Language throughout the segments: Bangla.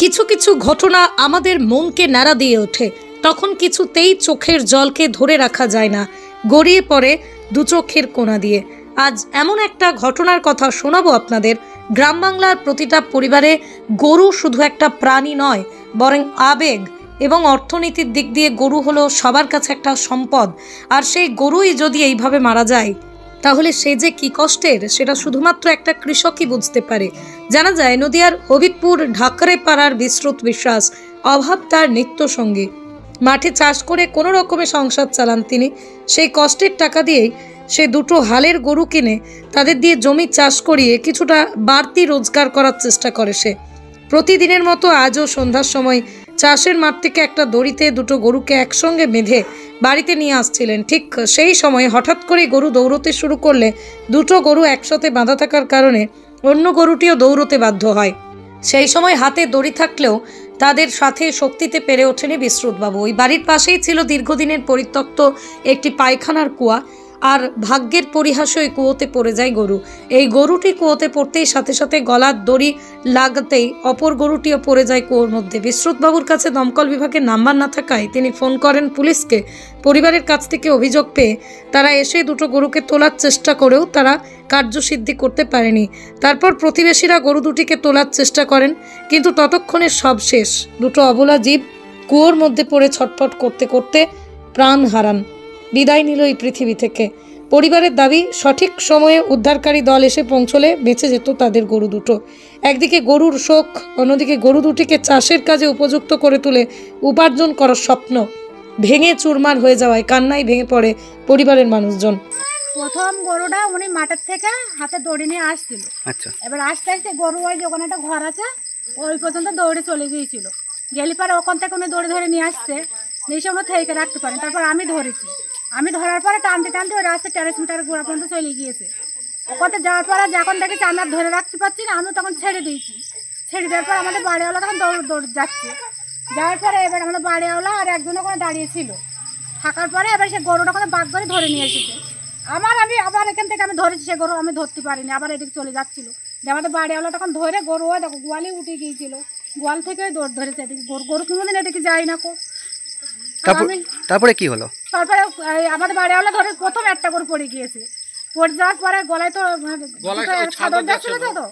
কিছু কিছু ঘটনা আমাদের মনকে নাড়া দিয়ে ওঠে, তখন কিছুতেই চোখের জলকে ধরে রাখা যায় না, গড়িয়ে পড়ে দু চোখের কোণা দিয়ে। আজ এমন একটা ঘটনার কথা শোনাবো আপনাদের। গ্রাম বাংলার প্রতিটা পরিবারে গরু শুধু একটা প্রাণী নয়, বরং আবেগ এবং অর্থনীতির দিক দিয়ে গরু হলো সবার কাছে একটা সম্পদ। আর সেই গরুই যদি এইভাবে মারা যায়, তাহলে সে যে কি কষ্টের সেটা শুধুমাত্র একটা কৃষকই বুঝতে পারে। জানা যায় নদিয়ার হবিবপুর ঢাকরে পাড়ার বিশ্রুত বিশ্বাস, অভাব তার নিত্য সঙ্গী। মাঠে চাষ করে কোনো রকমে সংসার চালান তিনি। সেই কষ্টের টাকা দিয়েই সে দুটো হালের গরু কিনে তাদের দিয়ে জমি চাষ করিয়ে কিছুটা বাড়তি রোজগার করার চেষ্টা করে সে। প্রতিদিনের মতো আজও সন্ধ্যার সময় চাষের মাঠ থেকে একটা দড়িতে দুটো গরুকে একসঙ্গে বেঁধে বাড়িতে নিয়ে আসছিলেন। ঠিক সেই সময় হঠাৎ করে গরু দৌড়তে শুরু করলে দুটো গরু একসাথে বাঁধা থাকার কারণে অন্য গরুটিও দৌড়তে বাধ্য হয়। সেই সময় হাতে দড়ি থাকলেও তাদের সাথে শক্তিতে পেরে ওঠেনি বিশ্রুতবাবু। ওই বাড়ির পাশেই ছিল দীর্ঘদিনের পরিত্যক্ত একটি পায়খানার কুয়া, আর ভাগ্যের পরিহাসে ওই কুয়োতে পড়ে যায় গরু। এই গরুটি কুয়োতে পড়তেই সাথে সাথে গলার দড়ি লাগতেই অপর গরুটিও পড়ে যায় কুয়োর মধ্যে। বিশ্রুতবাবুর কাছে দমকল বিভাগের নাম্বার না থাকায় তিনি ফোন করেন পুলিশকে। পরিবারের কাছ থেকে অভিযোগ পেয়ে তারা এসে দুটো গরুকে তোলার চেষ্টা করেও তারা কার্যসিদ্ধি করতে পারেনি। তারপর প্রতিবেশীরা গরু দুটিকে তোলার চেষ্টা করেন, কিন্তু ততক্ষণে সব শেষ। দুটো অবলা জীব কুয়োর মধ্যে পড়ে ছটফট করতে করতে প্রাণ হারান, বিদায় নিল এই পৃথিবী থেকে। পরিবারের দাবি, সঠিক সময়ে উদ্ধারকারী দল এসে পৌঁছলে বেঁচে যেত তাদের গরু দুটো। একদিকে গরুর শোক, অন্যদিকে গরু দুটিকে চাষের কাজে উপযুক্ত করে তুলে উপার্জন করার স্বপ্ন ভেঙে চুরমার হয়ে যাওয়ায় কান্নায় ভেঙে পড়ে পরিবারের মানুষজন। প্রথম গরুটা উনি মাঠের থেকে হাতে দড়ি নিয়ে আসছিল। আচ্ছা, এবার আস্তে আস্তে গরু ওই যে ওখানে একটা ঘর আছে ওই পর্যন্ত দৌড়ে চলে গিয়েছিল। গেলে পরে ওখান থেকে উনি দড়ি ধরে নিয়ে আসছে, নিচে উনি থেকে রাখতে পারেন। তারপর আমি ধরেছি, আমি ধরার পরে টানতে টানতে ওই রাস্তায় 13 মিটার গোড়া পর্যন্ত চলে গিয়েছে। ওখানে যাওয়ার পরে যখন দেখেছি আমি আর ধরে রাখতে পারছি না, আমি তখন ছেড়ে দিয়েছি। ছেড়ে দেওয়ার পর আমাদের বাড়িওয়ালা তখন দৌড় যাচ্ছে। যাওয়ার পরে এবার আমাদের বাড়িওয়ালা আর একজন ওখানে দাঁড়িয়েছিল। থাকার পরে এবার সে গরুটা ওখানে বাঘ করে ধরে নিয়ে এসেছে। আমি আবার এখান থেকে আমি ধরেছি, সে গরু আমি ধরতে পারিনি, আবার এদিকে চলে যাচ্ছিল। যে আমাদের বাড়িওয়ালা তখন ধরে গরু ওই দেখো গোয়ালে উঠে গিয়েছিল, গোয়াল থেকে দৌড় ধরেছে এদিকে। গরু কোনোদিন এদিকে যাই না কো। তারপরে কি হলো? তারপরে আমাদের বাড়িওয়ালা ধরে প্রথম একটা করে পড়ে গিয়েছে। পড়ে যাওয়ার পরে গলায় তো ছাদর যাচ্ছিল তো,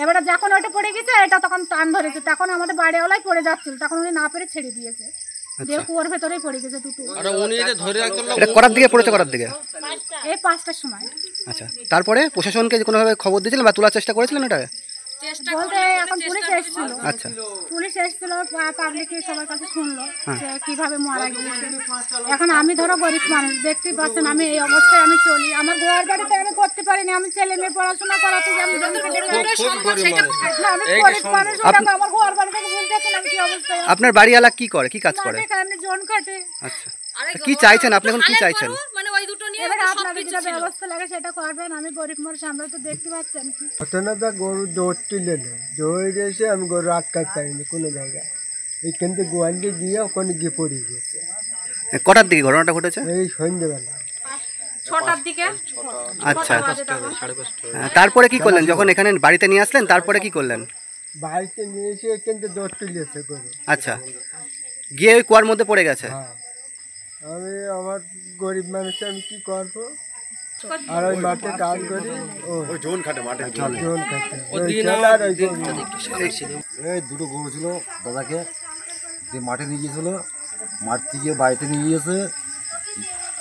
এবারে যখন ওইটা পড়ে গেছে এটা তখন টান ধরেছে, তখন আমাদের বাড়িওয়ালাই পড়ে যাচ্ছিল, তখন উনি না পেরে ছেড়ে দিয়েছে। দিয়ে কুয়োর ভেতরেই পড়ে গেছে দুটো। এটা করার দিকে পড়েছে, করার দিকে এই 5টার সময়। আচ্ছা, তারপরে প্রশাসনকে কোনোভাবে খবর দিয়েছিলেন বা তোলার চেষ্টা করেছিলেন? এটা বলতে এখন পুলিশ এসেছিল। আচ্ছা, পুলিশ এসেছিল, পাবলিক সবার কাছে শুনলো যে কিভাবে মারা গিয়েছে। এখন আমি ধরো গরিব মানুষ, দেখতেই পাচ্ছেন আমি এই অবস্থায় আমি চলি, আমার ঘর বাড়িতে আমি করতে পারিনি, আমি ছেলে মেয়ে পড়াশোনা করাতে আমি গরিব মানুষ, আমার ঘর বাড়ি থেকে বুঝতেছেন আমি কি অবস্থায়। আপনার বাড়িওয়ালা কি করে, কি কাজ করে? আমি জন কাটে। আচ্ছা, কি চাইছেন আপনি এখন, কি চাইছেন? ব্যবস্থা লাগে সেটা করবেন, আমি গরিব মানুষ, আমরা তো দেখতে পাচ্ছেন। ঘটনাটা গরু দৌড়ছিল না, দৌড়ে এসে আমি গরু আটকাতে পারিনি কোনো জায়গায়, এইখান থেকে গোয়ালে গিয়ে ওখানে গিয়ে পড়ে গিয়েছে। কটার দিকে ঘটনাটা ঘটেছে? এই সন্ধ্যেবেলা 6টার দিকে। আচ্ছা, তারপরে কি করলেন যখন এখানে বাড়িতে নিয়ে আসলেন? তারপরে কি করলেন? বাড়িতে নিয়ে এসে এখান থেকে দৌড় তুলেছে গরু। আচ্ছা, গিয়ে ওই কুয়ার মধ্যে পড়ে গেছে। আমি আমার গরিব মানুষ, আমি কি করবো? আর ওই মাঠে কাজ করি, ওই জোন খাটে, মাঠে জোন খাটে। এই দুটো গরু ছিল দাদাকে দিয়ে মাঠে নিয়ে গিয়েছিল, মাঠ থেকে বাড়িতে নিয়ে গিয়েছে।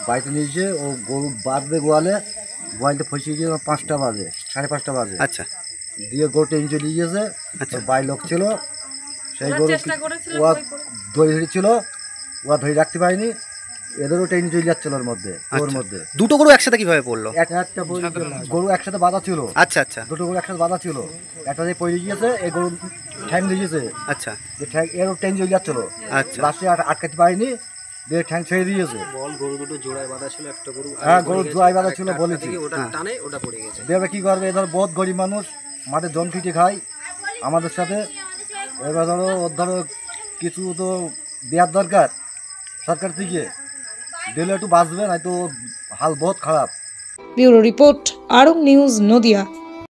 বাড়িতে নিয়ে গিয়ে ও গরু বাঁধবে গোয়ালটা ফসে গিয়ে 5টা বাজে, 5:30 বাজে। আচ্ছা, দিয়ে গরু টেনে চলে গিয়েছে। বাড়ির লোক ছিল, সেই গরু ওরা দই ধরেছিল, ওরা ধরে রাখতে পারেনি, এদেরও ট্রেন চলে যাচ্ছিল ওর মধ্যে। ওর মধ্যে দুটো গরু একসাথে কিভাবে পড়লো? একটা গরু একসাথে বাঁধা ছিল। আচ্ছা আচ্ছা, দুটো গরু একসাথে বাঁধা ছিল, একটা যে পড়ে গিয়েছে, এই গরু ঠ্যাং দিয়েছে। আচ্ছা, যে ঠ্যাং এরও ট্রেন চলে যাচ্ছিল, লাস্টে আটকাতে পারিনি, দিয়ে ঠ্যাং ছেড়ে দিয়েছে। গরু দুটো জোড়ায় বাঁধা ছিল, একটা গরু হ্যাঁ গরু জোড়ায় বাঁধা ছিল বলেছি। দেবে কি করবে, এবার বহুত গরিব মানুষ, মাঠে জন ফিটে খায় আমাদের সাথে। এবার ধরো কিছু তো দেওয়ার দরকার সরকার থেকে, দিলে একটু বাঁচবে, নয়তো হাল বহুত খারাপ। Bureau report, Arang news, Nadia.